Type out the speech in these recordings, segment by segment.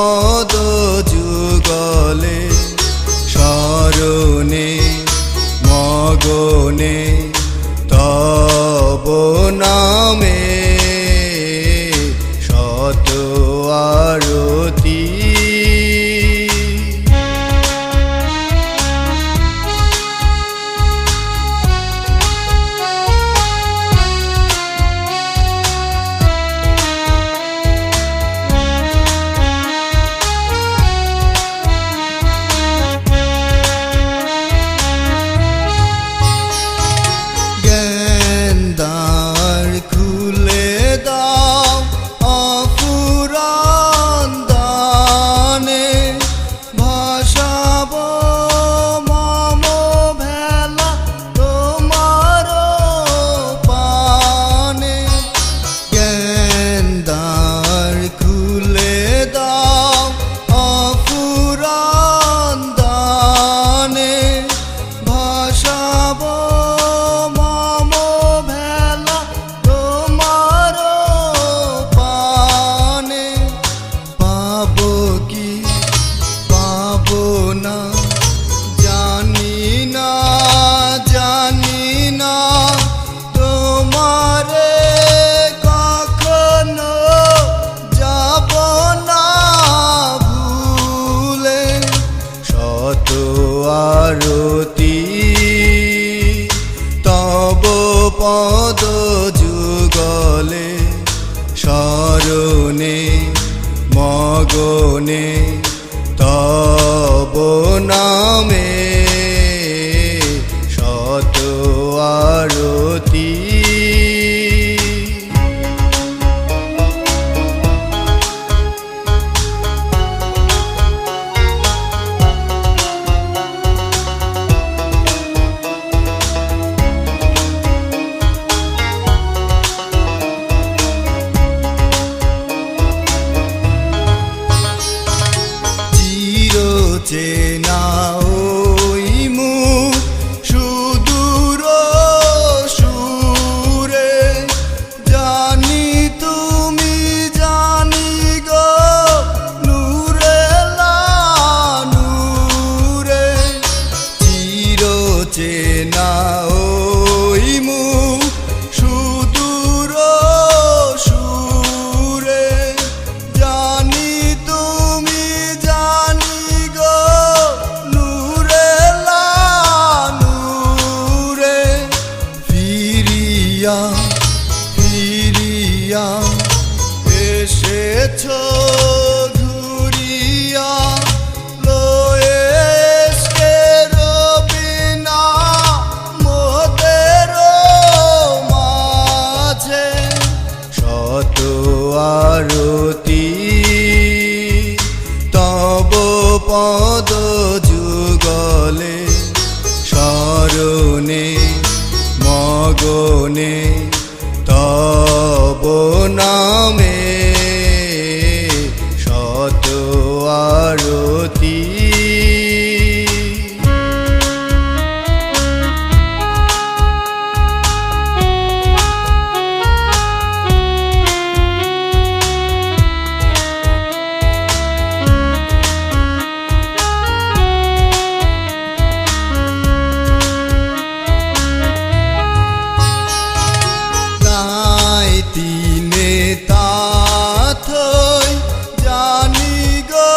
পদ যুগলে স্মরণে মগনে তব নামে শত আরতি আরতি তব পদ যুগলে স্মরণে মগনে তব নামে শত আরতি চেনা ওই মুখ সুদূর সুরে জানি তুমি জানি গো নূরে নূরে চির চেনা ওই মুখ সুদূর সুরে জানি তুমি জানি ফিরিয়া এসেছ ঘুরিয়া লয়ে রবিনা মোদের মাঝে শত আরতি তব পদ যুগলে স্মরণে মগনে তব নামে শত আরতি তিনে তাথই জানি গো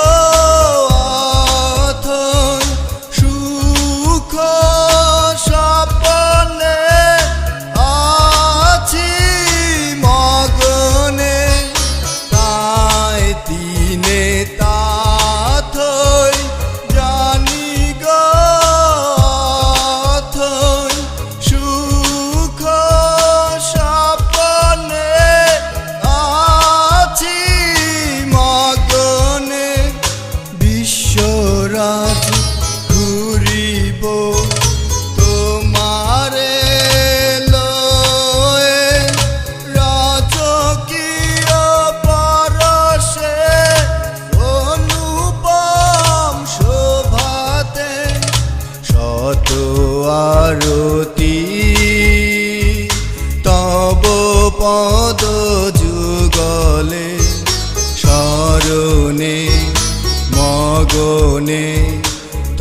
মগনে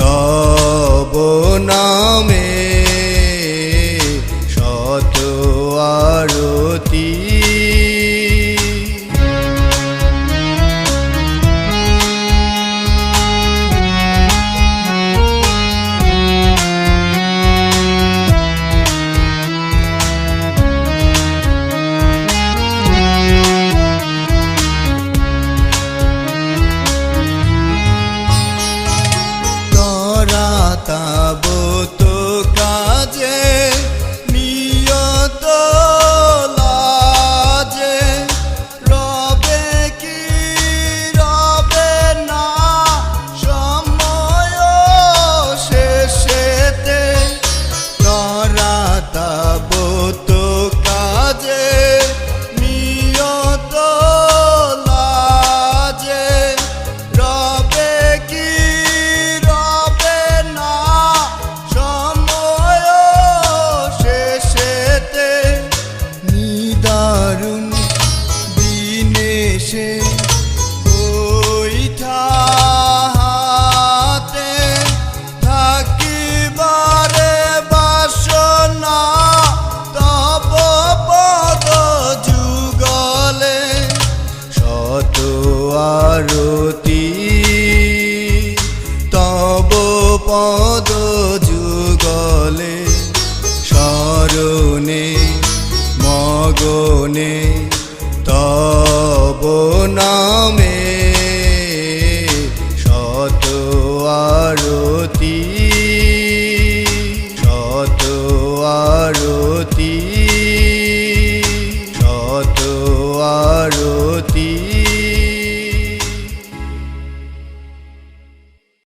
তব নামে শত আরতি। তাবত কাজে নিয়ত লাজে রবে কি রবে না সময় শেষেতে। তারা তাবত কাজে নিয়ত লাজে রবে কি সে ওইঠাতে থাকিবারে বাসনা তব পদ যুগলে শত আরতি। তব পদ যুগলে শরণে মগনে তব নামে